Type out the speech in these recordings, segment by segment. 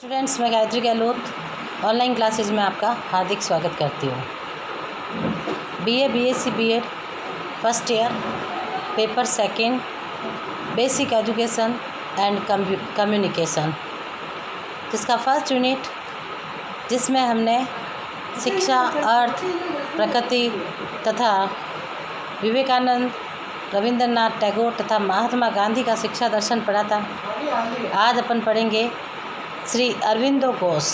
Students, मैं Gayatri Gehlot online classes में आपका हार्दिक स्वागत करती हूँ। BA BSc BEd first year paper second basic education and communication, जिसका फर्स्ट यूनिट जिसमें हमने शिक्षा, अर्थ, प्रकृति तथा विवेकानंद, रविंद्रनाथ टैगोर तथा महात्मा गांधी का शिक्षा दर्शन पढ़ा था। आज अपन पढ़ेंगे श्री अरविंदो घोष।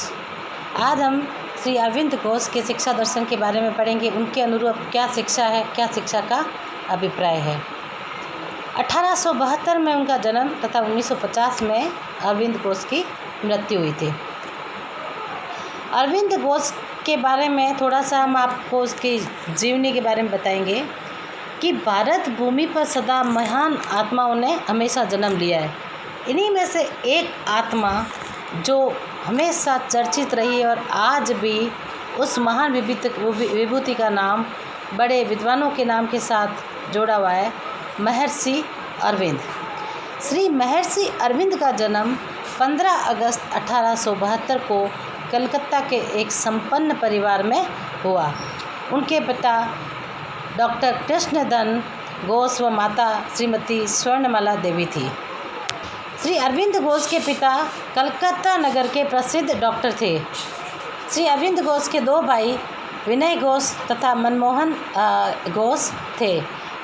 आज हम श्री अरविंद घोष के शिक्षा दर्शन के बारे में पढ़ेंगे। उनके अनुरूप क्या शिक्षा है, क्या शिक्षा का अभिप्राय है। 1872 में उनका जन्म तथा 1950 में अरविंद घोष की मृत्यु हुई थी। अरविंद घोष के बारे में थोड़ा सा हम आपको उसकी जीवनी के बारे में बताएंगे कि भारत भूमि पर सदा महान आत्माओं ने हमेशा जन्म लिया है। इन्हीं में से एक आत्मा जो हमेशा चर्चित रही है और आज भी उस महान विभूति का नाम बड़े विद्वानों के नाम के साथ जोड़ा हुआ है, महर्षि अरविंद। श्री महर्षि अरविंद का जन्म 15 अगस्त 1872 को कलकत्ता के एक संपन्न परिवार में हुआ। उनके पिता डॉक्टर कृष्णधन घोष व माता श्रीमती स्वर्णमाला देवी थी। श्री अरविंद घोष के पिता कलकत्ता नगर के प्रसिद्ध डॉक्टर थे। श्री अरविंद घोष के दो भाई विनय घोष तथा मनमोहन घोष थे।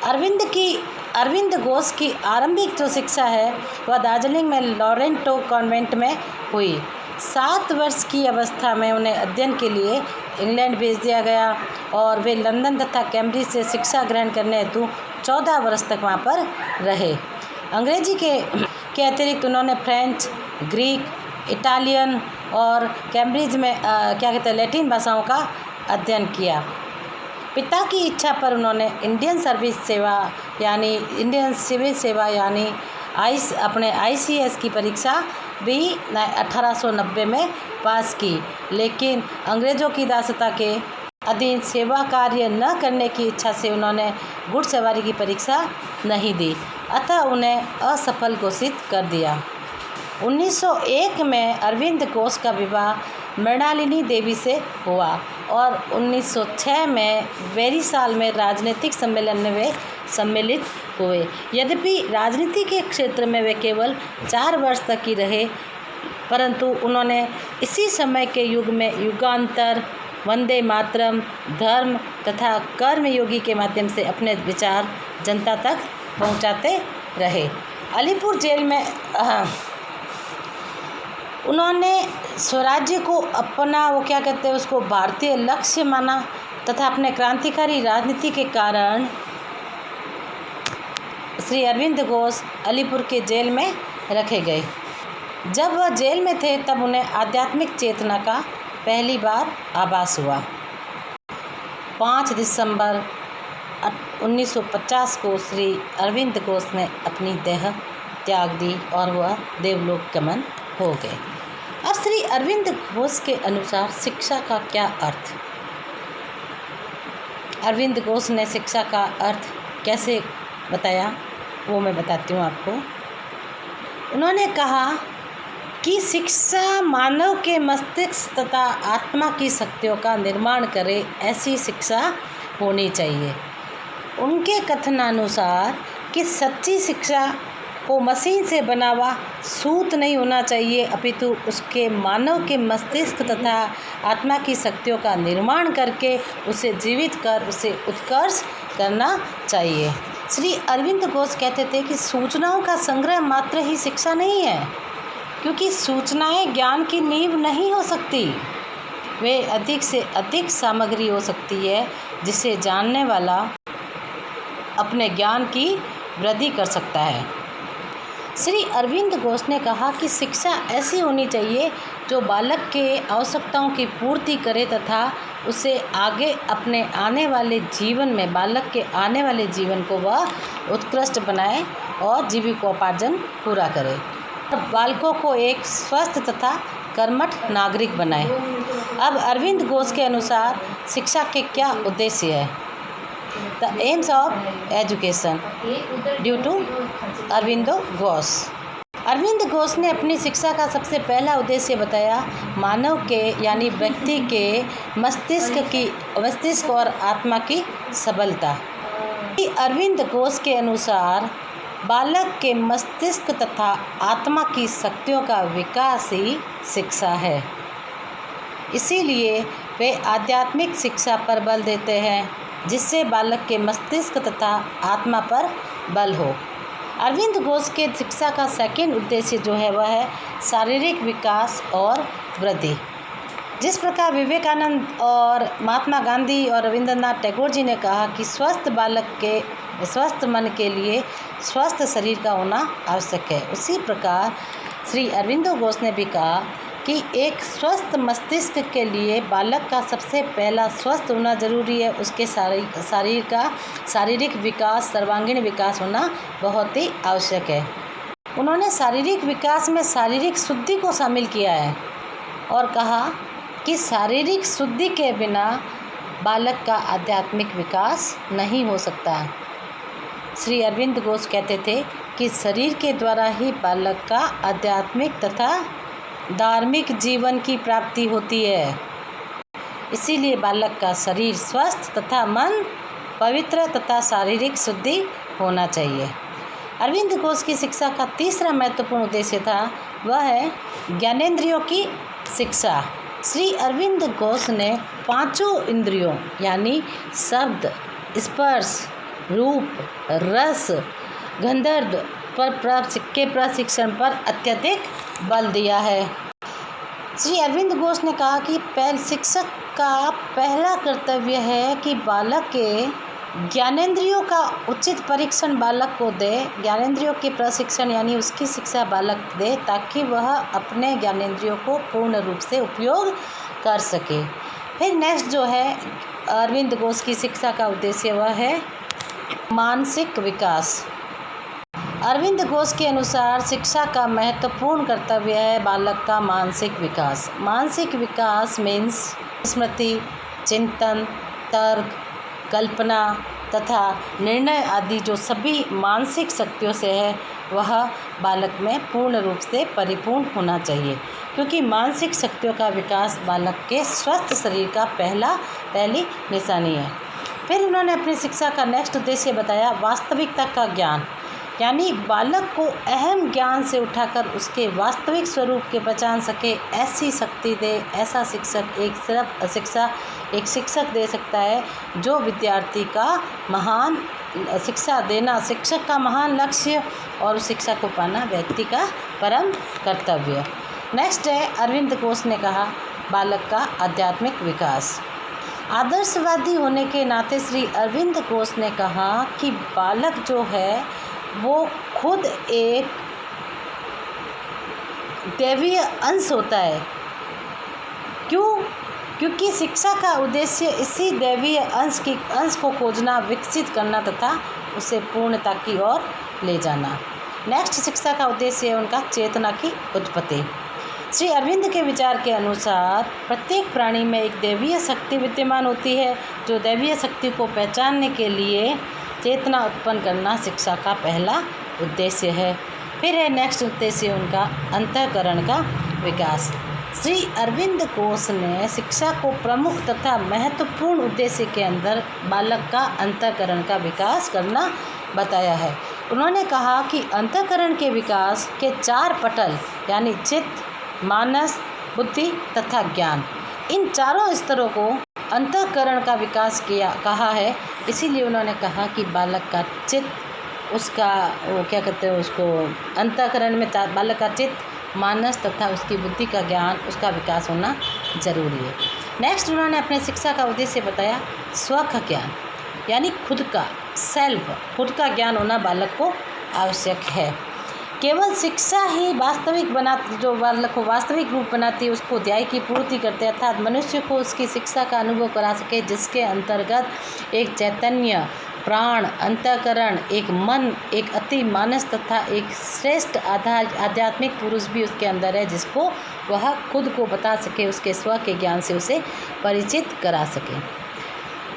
अरविंद घोष की आरंभिक जो शिक्षा है वह दार्जिलिंग में लॉरेंटो कॉन्वेंट में हुई। 7 वर्ष की अवस्था में उन्हें अध्ययन के लिए इंग्लैंड भेज दिया गया और वे लंदन तथा कैम्ब्रिज से शिक्षा ग्रहण करने हेतु 14 वर्ष तक वहाँ पर रहे। अंग्रेजी के अतिरिक्त उन्होंने फ्रेंच, ग्रीक, इटालियन और कैम्ब्रिज में लैटिन भाषाओं का अध्ययन किया। पिता की इच्छा पर उन्होंने इंडियन सिविल सेवा यानी अपने ICS की परीक्षा भी 1890 में पास की, लेकिन अंग्रेज़ों की दासता के अधीन सेवा कार्य न करने की इच्छा से उन्होंने घुड़सवारी की परीक्षा नहीं दी, अतः उन्हें असफल घोषित कर दिया। 1901 में अरविंद घोष का विवाह मृणालिनी देवी से हुआ और 1906 में वेरिसाल में राजनीतिक सम्मेलन में वे सम्मिलित हुए। यद्यपि राजनीति के क्षेत्र में वे केवल 4 वर्ष तक ही रहे, परंतु उन्होंने इसी समय के युग में युगांतर, वंदे मातरम, धर्म तथा कर्मयोगी के माध्यम से अपने विचार जनता तक पहुंचाते रहे। अलीपुर जेल में उन्होंने स्वराज्य को अपना उसको भारतीय लक्ष्य माना तथा अपने क्रांतिकारी राजनीति के कारण श्री अरविंद घोष अलीपुर के जेल में रखे गए। जब वह जेल में थे तब उन्हें आध्यात्मिक चेतना का पहली बार आभास हुआ। 5 दिसंबर 1950 को श्री अरविंद घोष ने अपनी देह त्याग दी और वह देवलोक गमन हो गए। अब श्री अरविंद घोष के अनुसार शिक्षा का क्या अर्थ? अरविंद घोष ने शिक्षा का अर्थ कैसे बताया वो मैं बताती हूँ आपको। उन्होंने कहा कि शिक्षा मानव के मस्तिष्क तथा आत्मा की शक्तियों का निर्माण करे, ऐसी शिक्षा होनी चाहिए। उनके कथनानुसार कि सच्ची शिक्षा को मशीन से बना हुआ सूत नहीं होना चाहिए, अपितु उसके मानव के मस्तिष्क तथा आत्मा की शक्तियों का निर्माण करके उसे जीवित कर उसे उत्कर्ष करना चाहिए। श्री अरविंद घोष कहते थे कि सूचनाओं का संग्रह मात्र ही शिक्षा नहीं है, क्योंकि सूचनाएं ज्ञान की नींव नहीं हो सकती। वे अधिक से अधिक सामग्री हो सकती है जिसे जानने वाला अपने ज्ञान की वृद्धि कर सकता है। श्री अरविंद घोष ने कहा कि शिक्षा ऐसी होनी चाहिए जो बालक के आवश्यकताओं की पूर्ति करे तथा उसे आगे अपने आने वाले जीवन में बालक के आने वाले जीवन को वह उत्कृष्ट बनाए और जीविकोपार्जन पूरा करे, बालकों को एक स्वस्थ तथा कर्मठ नागरिक बनाए। अब अरविंद घोष के अनुसार शिक्षा के क्या उद्देश्य है? The aims of education due to Aurobindo Ghosh. Aurobindo Ghosh ने अपनी शिक्षा का सबसे पहला उद्देश्य बताया मानव के यानी व्यक्ति के मस्तिष्क और आत्मा की सबलता। अरविंद घोष के अनुसार बालक के मस्तिष्क तथा आत्मा की शक्तियों का विकास ही शिक्षा है। इसीलिए वे आध्यात्मिक शिक्षा पर बल देते हैं जिससे बालक के मस्तिष्क तथा आत्मा पर बल हो। अरविंद घोष के शिक्षा का सेकंड उद्देश्य जो है वह है शारीरिक विकास और वृद्धि। जिस प्रकार विवेकानंद और महात्मा गांधी और रविंद्रनाथ टैगोर जी ने कहा कि स्वस्थ बालक के स्वस्थ मन के लिए स्वस्थ शरीर का होना आवश्यक है, उसी प्रकार श्री अरविंदो घोष ने भी कहा कि एक स्वस्थ मस्तिष्क के लिए बालक का सबसे पहला स्वस्थ होना जरूरी है। उसके शारीरिक विकास, सर्वांगीण विकास होना बहुत ही आवश्यक है। उन्होंने शारीरिक विकास में शारीरिक शुद्धि को शामिल किया है और कहा कि शारीरिक शुद्धि के बिना बालक का आध्यात्मिक विकास नहीं हो सकता। श्री अरविंद घोष कहते थे कि शरीर के द्वारा ही बालक का आध्यात्मिक तथा धार्मिक जीवन की प्राप्ति होती है। इसीलिए बालक का शरीर स्वस्थ तथा मन पवित्र तथा शारीरिक शुद्धि होना चाहिए। अरविंद घोष की शिक्षा का तीसरा महत्वपूर्ण उद्देश्य था वह है ज्ञानेंद्रियों की शिक्षा। श्री अरविंद घोष ने पांचों इंद्रियों यानी शब्द, स्पर्श, रूप, रस, गंधर्व के प्रशिक्षण पर अत्यधिक बल दिया है। श्री अरविंद घोष ने कहा कि शिक्षक का पहला कर्तव्य है कि बालक के ज्ञानेंद्रियों का उचित परीक्षण बालक को दे, ज्ञानेंद्रियों के प्रशिक्षण यानी उसकी शिक्षा बालक दे ताकि वह अपने ज्ञानेंद्रियों को पूर्ण रूप से उपयोग कर सके। फिर नेक्स्ट जो है अरविंद घोष की शिक्षा का उद्देश्य वह है मानसिक विकास। अरविंद घोष के अनुसार शिक्षा का महत्वपूर्ण कर्तव्य है बालक का मानसिक विकास। मानसिक विकास मीन्स स्मृति, चिंतन, तर्क, कल्पना तथा निर्णय आदि जो सभी मानसिक शक्तियों से है वह बालक में पूर्ण रूप से परिपूर्ण होना चाहिए, क्योंकि मानसिक शक्तियों का विकास बालक के स्वस्थ शरीर का पहली निशानी है। फिर उन्होंने अपनी शिक्षा का नेक्स्ट उद्देश्य बताया वास्तविकता का ज्ञान, यानी बालक को अहम ज्ञान से उठाकर उसके वास्तविक स्वरूप के पहचान सके ऐसी शक्ति दे। ऐसा शिक्षक एक शिक्षक दे सकता है जो विद्यार्थी का महान शिक्षा देना शिक्षक का महान लक्ष्य और उस शिक्षा को पाना व्यक्ति का परम कर्तव्य। नेक्स्ट है अरविंद घोष ने कहा बालक का आध्यात्मिक विकास। आदर्शवादी होने के नाते श्री अरविंद घोष ने कहा कि बालक जो है वो खुद एक दैवीय अंश होता है। क्योंकि शिक्षा का उद्देश्य इसी दैवीय अंश को खोजना, विकसित करना तथा उसे पूर्णता की ओर ले जाना। नेक्स्ट शिक्षा का उद्देश्य है उनका चेतना की उत्पत्ति। श्री अरविंद के विचार के अनुसार प्रत्येक प्राणी में एक दैवीय शक्ति विद्यमान होती है, जो दैवीय शक्ति को पहचानने के लिए चेतना उत्पन्न करना शिक्षा का पहला उद्देश्य है। फिर है नेक्स्ट उद्देश्य उनका अंतःकरण का विकास। श्री अरविंद घोष ने शिक्षा को प्रमुख तथा महत्वपूर्ण उद्देश्य के अंदर बालक का अंतःकरण का विकास करना बताया है। उन्होंने कहा कि अंतःकरण के विकास के 4 पटल यानी चित्त, मानस, बुद्धि तथा ज्ञान, इन चारों स्तरों को अंतःकरण का विकास कहा है। इसीलिए उन्होंने कहा कि बालक का चित्त, उसका वो क्या कहते हैं उसको अंतःकरण में बालक का चित्त, मानस तथा उसकी बुद्धि का ज्ञान, उसका विकास होना जरूरी है। नेक्स्ट उन्होंने अपने शिक्षा का उद्देश्य बताया स्व का ज्ञान, यानी खुद का खुद का ज्ञान होना बालक को आवश्यक है। केवल शिक्षा ही जो बालक को वास्तविक रूप बनाती है, उसको ध्याय की पूर्ति करते हैं, अर्थात मनुष्य को उसकी शिक्षा का अनुभव करा सके, जिसके अंतर्गत एक चैतन्य, प्राण, अंतःकरण, एक मन, एक अति मानस तथा एक श्रेष्ठ आध्यात्मिक पुरुष भी उसके अंदर है, जिसको वह खुद को बता सके, उसके स्व के ज्ञान से उसे परिचित करा सके।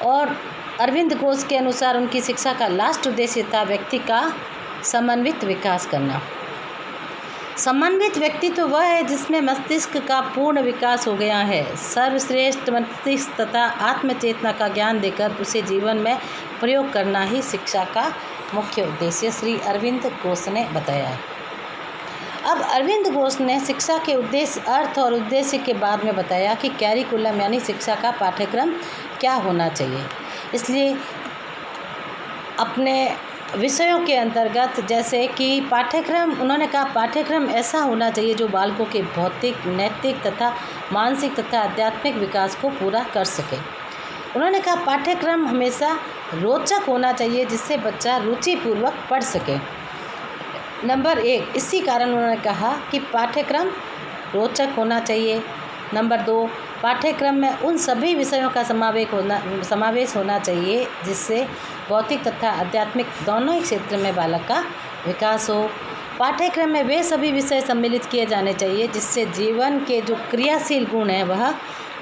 और अरविंद घोष के अनुसार उनकी शिक्षा का लास्ट उद्देश्य था व्यक्ति का समन्वित विकास करना। समन्वित व्यक्तित्व वह है जिसमें मस्तिष्क का पूर्ण विकास हो गया है। सर्वश्रेष्ठ मस्तिष्क तथा आत्मचेतना का ज्ञान देकर उसे जीवन में प्रयोग करना ही शिक्षा का मुख्य उद्देश्य श्री अरविंद घोष ने बताया है। अब अरविंद घोष ने शिक्षा के उद्देश्य, अर्थ और उद्देश्य के बाद में बताया कि कैरिकुलम यानी शिक्षा का पाठ्यक्रम क्या होना चाहिए। इसलिए अपने विषयों के अंतर्गत जैसे कि पाठ्यक्रम, उन्होंने कहा पाठ्यक्रम ऐसा होना चाहिए जो बालकों के भौतिक, नैतिक तथा मानसिक तथा आध्यात्मिक विकास को पूरा कर सके। उन्होंने कहा पाठ्यक्रम हमेशा रोचक होना चाहिए जिससे बच्चा रुचिपूर्वक पढ़ सके। नंबर 1, इसी कारण उन्होंने कहा कि पाठ्यक्रम रोचक होना चाहिए। नंबर 2, पाठ्यक्रम में उन सभी विषयों का समावेश होना चाहिए जिससे भौतिक तथा आध्यात्मिक दोनों ही क्षेत्र में बालक का विकास हो। पाठ्यक्रम में वे सभी विषय सम्मिलित किए जाने चाहिए जिससे जीवन के जो क्रियाशील गुण हैं वह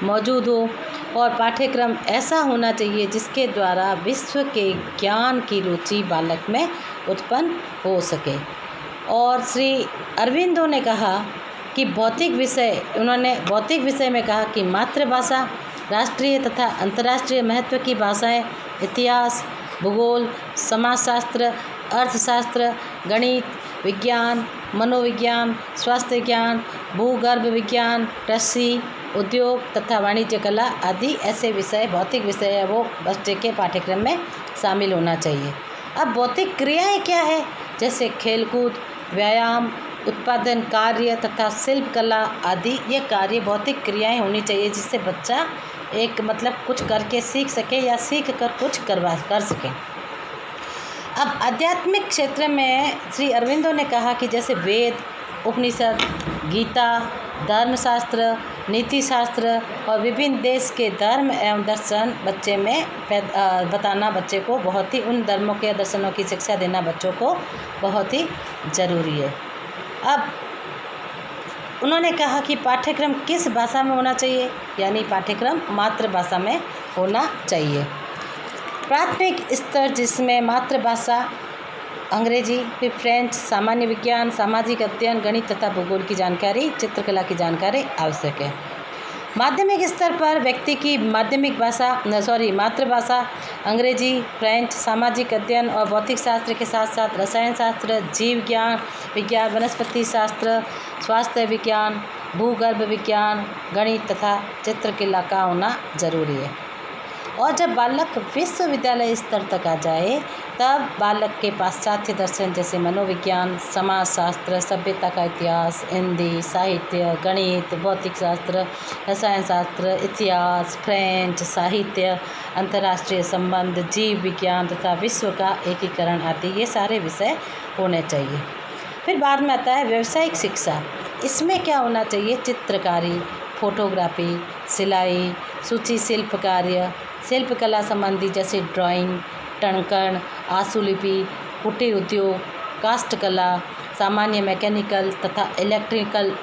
मौजूद हो। और पाठ्यक्रम ऐसा होना चाहिए जिसके द्वारा विश्व के ज्ञान की रुचि बालक में उत्पन्न हो सके। और श्री अरविंदो ने कहा कि उन्होंने भौतिक विषय में कहा कि मातृभाषा, राष्ट्रीय तथा अंतर्राष्ट्रीय महत्व की भाषाएं, इतिहास, भूगोल, समाजशास्त्र, अर्थशास्त्र, गणित, विज्ञान, मनोविज्ञान, स्वास्थ्य विज्ञान, भूगर्भ विज्ञान, कृषि, उद्योग तथा वाणिज्य कला आदि ऐसे विषय, भौतिक विषय है वो बच्चे के पाठ्यक्रम में शामिल होना चाहिए। अब भौतिक क्रियाएं क्या है, जैसे खेलकूद, व्यायाम, उत्पादन कार्य तथा शिल्प कला आदि, ये कार्य भौतिक क्रियाएं होनी चाहिए जिससे बच्चा कुछ करके सीख सके या सीख कर कुछ कर सके। अब आध्यात्मिक क्षेत्र में श्री अरविंदो ने कहा कि जैसे वेद, उपनिषद, गीता, धर्मशास्त्र, नीतिशास्त्र और विभिन्न देश के धर्म एवं दर्शन बच्चे में बताना बच्चे को बहुत ही, उन धर्मों के दर्शनों की शिक्षा देना बच्चों को बहुत ही ज़रूरी है। अब उन्होंने कहा कि पाठ्यक्रम किस भाषा में होना चाहिए, यानी पाठ्यक्रम मातृभाषा में होना चाहिए। प्राथमिक स्तर जिसमें मातृभाषा अंग्रेजी, फिर फ्रेंच, सामान्य विज्ञान, सामाजिक अध्ययन, गणित तथा भूगोल की जानकारी, चित्रकला की जानकारी आवश्यक है। माध्यमिक स्तर पर व्यक्ति की मातृभाषा अंग्रेजी, फ्रेंच, सामाजिक अध्ययन और भौतिक शास्त्र के साथ साथ रसायन शास्त्र, जीव विज्ञान, वनस्पति शास्त्र, स्वास्थ्य विज्ञान, भूगर्भ विज्ञान, गणित तथा चित्रकला का होना जरूरी है। और जब बालक विश्वविद्यालय स्तर तक आ जाए तब बालक के पाश्चात्य दर्शन जैसे मनोविज्ञान, समाजशास्त्र, सभ्यता का इतिहास, हिंदी, साहित्य, गणित, भौतिक शास्त्र, रसायन शास्त्र, इतिहास, फ्रेंच, साहित्य, अंतर्राष्ट्रीय संबंध, जीव विज्ञान तथा विश्व का एकीकरण आदि ये सारे विषय होने चाहिए। फिर बाद में आता है व्यावसायिक शिक्षा। इसमें क्या होना चाहिए, चित्रकारी, फोटोग्राफी, सिलाई, सूची शिल्प कार्य, शिल्पकला संबंधी जैसे ड्राइंग, टंकण, आशुलिपि, कुटीर उद्योग, काष्ठ कला, सामान्य मैकेनिकल तथा इलेक्ट्रिकल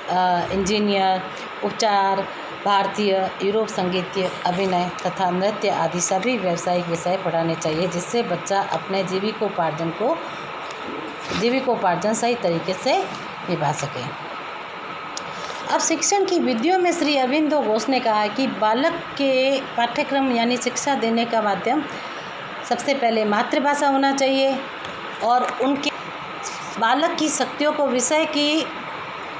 इंजीनियर, उपचार, भारतीय, यूरोप संगीत, अभिनय तथा नृत्य आदि सभी व्यावसायिक विषय पढ़ाने चाहिए जिससे बच्चा अपने जीविकोपार्जन सही तरीके से निभा सके। अब शिक्षण की विधियों में श्री अरविंदो घोष ने कहा है कि बालक के पाठ्यक्रम यानी शिक्षा देने का माध्यम सबसे पहले मातृभाषा होना चाहिए और उनके बालक की शक्तियों को विषय की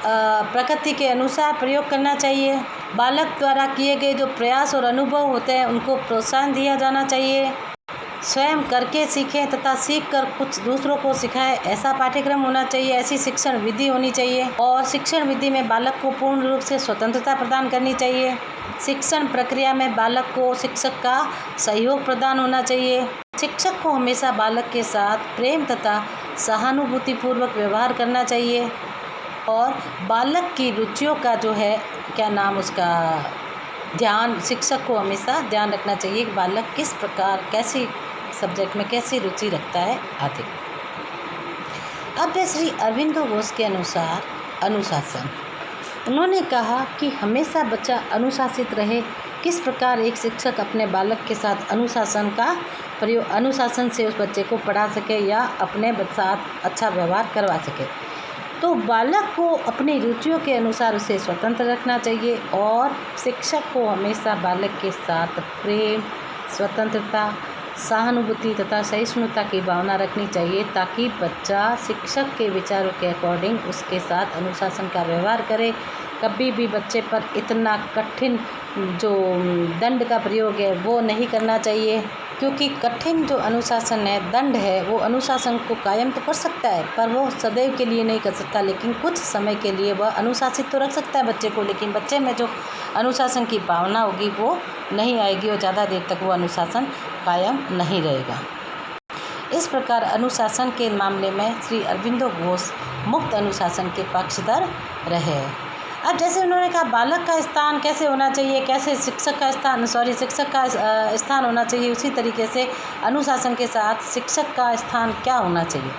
प्रकृति के अनुसार प्रयोग करना चाहिए। बालक द्वारा किए गए जो प्रयास और अनुभव होते हैं उनको प्रोत्साहन दिया जाना चाहिए। स्वयं करके सीखें तथा सीख कर कुछ दूसरों को सिखाएं, ऐसा पाठ्यक्रम होना चाहिए, ऐसी शिक्षण विधि होनी चाहिए। और शिक्षण विधि में बालक को पूर्ण रूप से स्वतंत्रता प्रदान करनी चाहिए। शिक्षण प्रक्रिया में बालक को शिक्षक का सहयोग प्रदान होना चाहिए। शिक्षक को हमेशा बालक के साथ प्रेम तथा सहानुभूतिपूर्वक व्यवहार करना चाहिए और बालक की रुचियों का ध्यान शिक्षक को हमेशा ध्यान रखना चाहिए कि बालक किस प्रकार कैसी सब्जेक्ट में कैसी रुचि रखता है आदि। अब श्री अरविंदो घोष के अनुसार अनुशासन, उन्होंने कहा कि हमेशा बच्चा अनुशासित रहे। किस प्रकार एक शिक्षक अपने बालक के साथ अनुशासन से उस बच्चे को पढ़ा सके या अपने साथ अच्छा व्यवहार करवा सके। तो बालक को अपनी रुचियों के अनुसार उसे स्वतंत्र रखना चाहिए और शिक्षक को हमेशा बालक के साथ प्रेम, स्वतंत्रता, सहानुभूति तथा सहिष्णुता की भावना रखनी चाहिए, ताकि बच्चा शिक्षक के विचारों के अकॉर्डिंग उसके साथ अनुशासन का व्यवहार करे। कभी भी बच्चे पर इतना कठिन जो दंड का प्रयोग है वो नहीं करना चाहिए, क्योंकि कठिन जो अनुशासन है, दंड है, वो अनुशासन को कायम तो कर सकता है पर वो सदैव के लिए नहीं कर सकता, लेकिन कुछ समय के लिए वह अनुशासित तो रख सकता है बच्चे को, लेकिन बच्चे में जो अनुशासन की भावना होगी वो नहीं आएगी और ज़्यादा देर तक वो अनुशासन कायम नहीं रहेगा। इस प्रकार अनुशासन के मामले में श्री अरविंदो घोष मुक्त अनुशासन के पक्षधर रहे। अब जैसे उन्होंने कहा बालक का स्थान कैसे होना चाहिए, कैसे शिक्षक का स्थान होना चाहिए, उसी तरीके से अनुशासन के साथ शिक्षक का स्थान क्या होना चाहिए।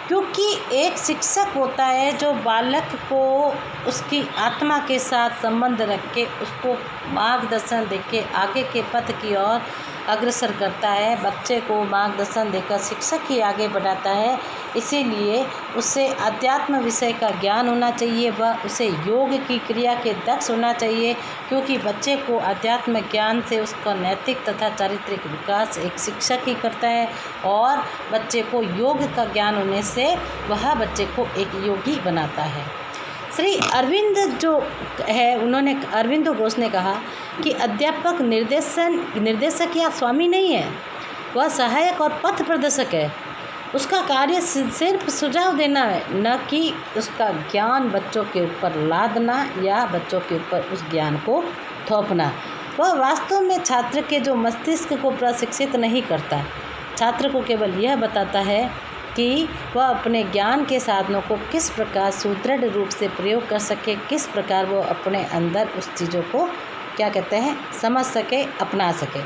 क्योंकि एक शिक्षक होता है जो बालक को उसकी आत्मा के साथ संबंध रख के उसको मार्गदर्शन देके आगे के पथ की ओर अग्रसर करता है, बच्चे को मार्गदर्शन देकर शिक्षक ही आगे बढ़ाता है। इसीलिए उसे अध्यात्म विषय का ज्ञान होना चाहिए, वह उसे योग की क्रिया के दक्ष होना चाहिए, क्योंकि बच्चे को अध्यात्म ज्ञान से उसका नैतिक तथा चारित्रिक विकास एक शिक्षक ही करता है और बच्चे को योग का ज्ञान होने से वह बच्चे को एक योगी बनाता है। श्री अरविंद जो है, उन्होंने अरविंदो घोष ने कहा कि अध्यापक निर्देशक या स्वामी नहीं है, वह सहायक और पथ प्रदर्शक है। उसका कार्य सिर्फ सुझाव देना है, न कि उसका ज्ञान बच्चों के ऊपर लादना या बच्चों के ऊपर उस ज्ञान को थोपना। वह वास्तव में छात्र के जो मस्तिष्क को प्रशिक्षित नहीं करता, छात्र को केवल यह बताता है कि वह अपने ज्ञान के साधनों को किस प्रकार सुदृढ़ रूप से प्रयोग कर सके, किस प्रकार वो अपने अंदर उस चीज़ों को क्या कहते हैं समझ सके, अपना सके।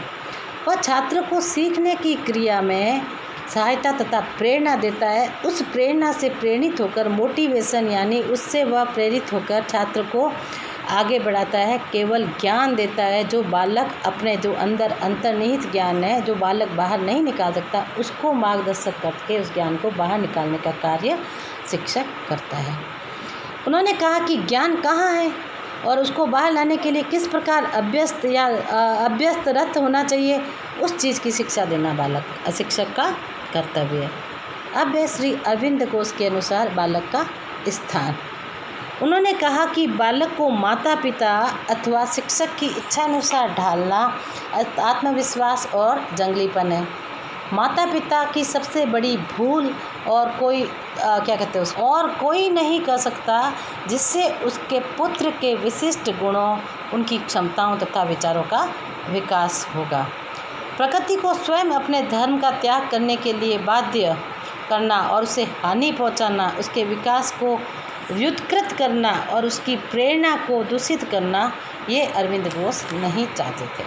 वह छात्र को सीखने की क्रिया में सहायता तथा प्रेरणा देता है। उस प्रेरणा से प्रेरित होकर मोटिवेशन यानी उससे वह प्रेरित होकर छात्र को आगे बढ़ाता है, केवल ज्ञान देता है। जो बालक अपने जो अंदर अंतर्निहित ज्ञान है, जो बालक बाहर नहीं निकाल सकता, उसको मार्गदर्शक करके उस ज्ञान को बाहर निकालने का कार्य शिक्षक करता है। उन्होंने कहा कि ज्ञान कहाँ है और उसको बाहर लाने के लिए किस प्रकार अभ्यस्तरत होना चाहिए, उस चीज़ की शिक्षा देना बालक शिक्षक का कर्तव्य है। अब है श्री अरविंद घोष के अनुसार बालक का स्थान। उन्होंने कहा कि बालक को माता पिता अथवा शिक्षक की इच्छानुसार ढालना आत्मविश्वास और जंगलीपन है। माता पिता की सबसे बड़ी भूल और कोई और कोई नहीं कर सकता जिससे उसके पुत्र के विशिष्ट गुणों, उनकी क्षमताओं तथा विचारों का विकास होगा। प्रकृति को स्वयं अपने धर्म का त्याग करने के लिए बाध्य करना और उसे हानि पहुंचाना, उसके विकास को व्युत्कृत करना और उसकी प्रेरणा को दूषित करना, ये अरविंद घोष नहीं चाहते थे।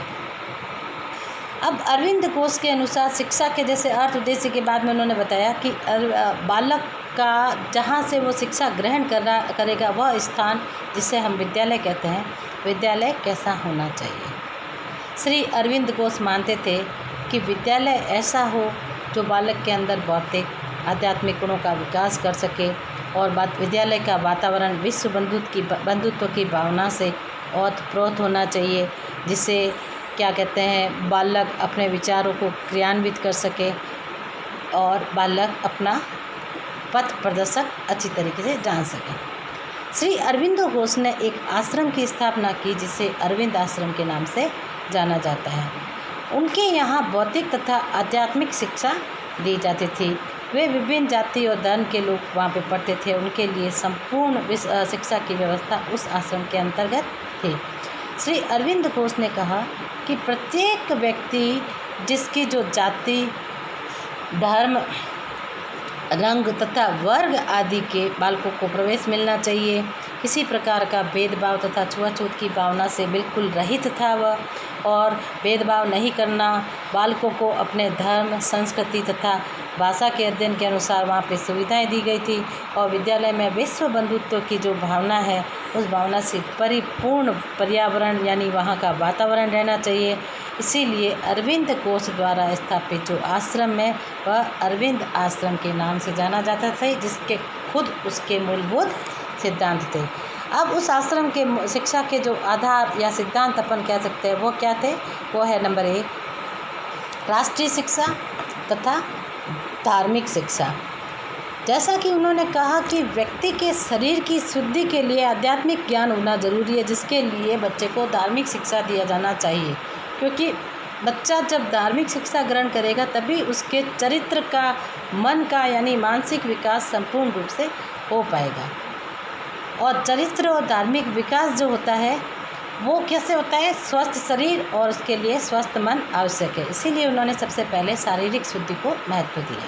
अब अरविंद घोष के अनुसार शिक्षा के जैसे अर्थ उद्देश्य के बाद में उन्होंने बताया कि बालक का जहाँ से वो शिक्षा ग्रहण करेगा वह स्थान जिसे हम विद्यालय कहते हैं, विद्यालय कैसा होना चाहिए। श्री अरविंद घोष मानते थे कि विद्यालय ऐसा हो जो बालक के अंदर बौद्धिक आध्यात्मिक गुणों का विकास कर सके और विद्यालय का वातावरण विश्व बंधुत्व की भावना से ओतप्रोत होना चाहिए, जिसे क्या कहते हैं बालक अपने विचारों को क्रियान्वित कर सके और बालक अपना पथ प्रदर्शक अच्छी तरीके से जान सके। श्री अरविंदो घोष ने एक आश्रम की स्थापना की जिसे अरविंद आश्रम के नाम से जाना जाता है। उनके यहाँ भौतिक तथा आध्यात्मिक शिक्षा दी जाती थी। वे विभिन्न जाति और धर्म के लोग वहाँ पे पढ़ते थे। उनके लिए संपूर्ण शिक्षा की व्यवस्था उस आश्रम के अंतर्गत थी। श्री अरविंद घोष ने कहा कि प्रत्येक व्यक्ति जिसकी जो जाति, धर्म, रंग तथा वर्ग आदि के बालकों को प्रवेश मिलना चाहिए। किसी प्रकार का भेदभाव तथा छुआछूत की भावना से बिल्कुल रहित था वह, और भेदभाव नहीं करना। बालकों को अपने धर्म, संस्कृति तथा भाषा के अध्ययन के अनुसार वहाँ पे सुविधाएं दी गई थी और विद्यालय में विश्व बंधुत्व की जो भावना है उस भावना से परिपूर्ण पर्यावरण यानी वहाँ का वातावरण रहना चाहिए। इसीलिए अरविंद घोष द्वारा स्थापित जो आश्रम है वह अरविंद आश्रम के नाम से जाना जाता था, जिसके खुद उसके मूलभूत सिद्धांत थे। अब उस आश्रम के शिक्षा के जो आधार या सिद्धांत अपन कह सकते हैं वो क्या थे? वो है नंबर 1 राष्ट्रीय शिक्षा तथा धार्मिक शिक्षा। जैसा कि उन्होंने कहा कि व्यक्ति के शरीर की शुद्धि के लिए आध्यात्मिक ज्ञान होना जरूरी है, जिसके लिए बच्चे को धार्मिक शिक्षा दिया जाना चाहिए, क्योंकि बच्चा जब धार्मिक शिक्षा ग्रहण करेगा तभी उसके चरित्र का, मन का यानी मानसिक विकास संपूर्ण रूप से हो पाएगा। और चरित्र और धार्मिक विकास जो होता है वो कैसे होता है? स्वस्थ शरीर और उसके लिए स्वस्थ मन आवश्यक है। इसीलिए उन्होंने सबसे पहले शारीरिक शुद्धि को महत्व दिया।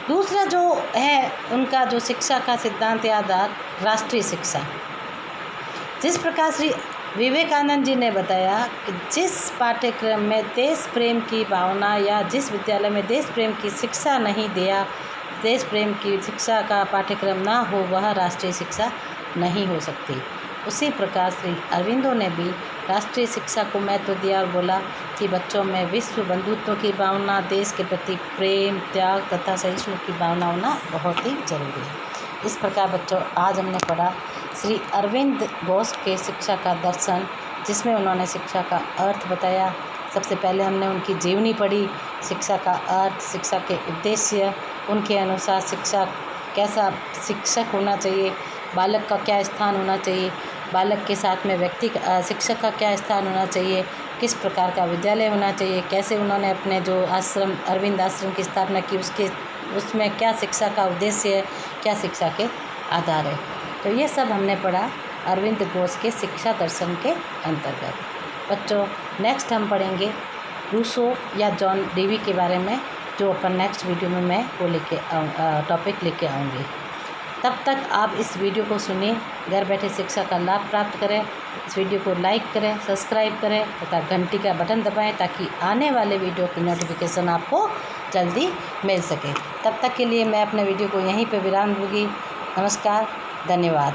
दूसरा जो है उनका जो शिक्षा का सिद्धांत या आधार राष्ट्रीय शिक्षा। जिस प्रकार श्री विवेकानंद जी ने बताया कि जिस पाठ्यक्रम में देश प्रेम की भावना या जिस विद्यालय में देश प्रेम की शिक्षा नहीं दिया, देश प्रेम की शिक्षा का पाठ्यक्रम ना हो, वह राष्ट्रीय शिक्षा नहीं हो सकती। उसी प्रकार श्री अरविंदो ने भी राष्ट्रीय शिक्षा को महत्व दिया और बोला कि बच्चों में विश्व बंधुत्व की भावना, देश के प्रति प्रेम, त्याग तथा सहिष्णु की भावना होना बहुत ही जरूरी है। इस प्रकार बच्चों आज हमने पढ़ा श्री अरविंद घोष के शिक्षा का दर्शन, जिसमें उन्होंने शिक्षा का अर्थ बताया। सबसे पहले हमने उनकी जीवनी पढ़ी, शिक्षा का अर्थ, शिक्षा के उद्देश्य, उनके अनुसार शिक्षा कैसा शिक्षक होना चाहिए, बालक का क्या स्थान होना चाहिए, बालक के साथ में व्यक्ति शिक्षक का क्या स्थान होना चाहिए, किस प्रकार का विद्यालय होना चाहिए, कैसे उन्होंने अपने जो आश्रम अरविंद आश्रम की स्थापना की, उसमें क्या शिक्षा का उद्देश्य है, क्या शिक्षा के आधार है। तो ये सब हमने पढ़ा अरविंद घोष के शिक्षा दर्शन के अंतर्गत। बच्चों नेक्स्ट हम पढ़ेंगे रूसो या जॉन डेवी के बारे में, जो अपन नेक्स्ट वीडियो में मैं वो टॉपिक लेके आऊँगी। तब तक आप इस वीडियो को सुनिए, घर बैठे शिक्षा का लाभ प्राप्त करें। इस वीडियो को लाइक करें, सब्सक्राइब करें तथा घंटी का बटन दबाएं ताकि आने वाले वीडियो की नोटिफिकेशन आपको जल्दी मिल सके। तब तक के लिए मैं अपने वीडियो को यहीं पर विराम दूँगी। नमस्कार, धन्यवाद।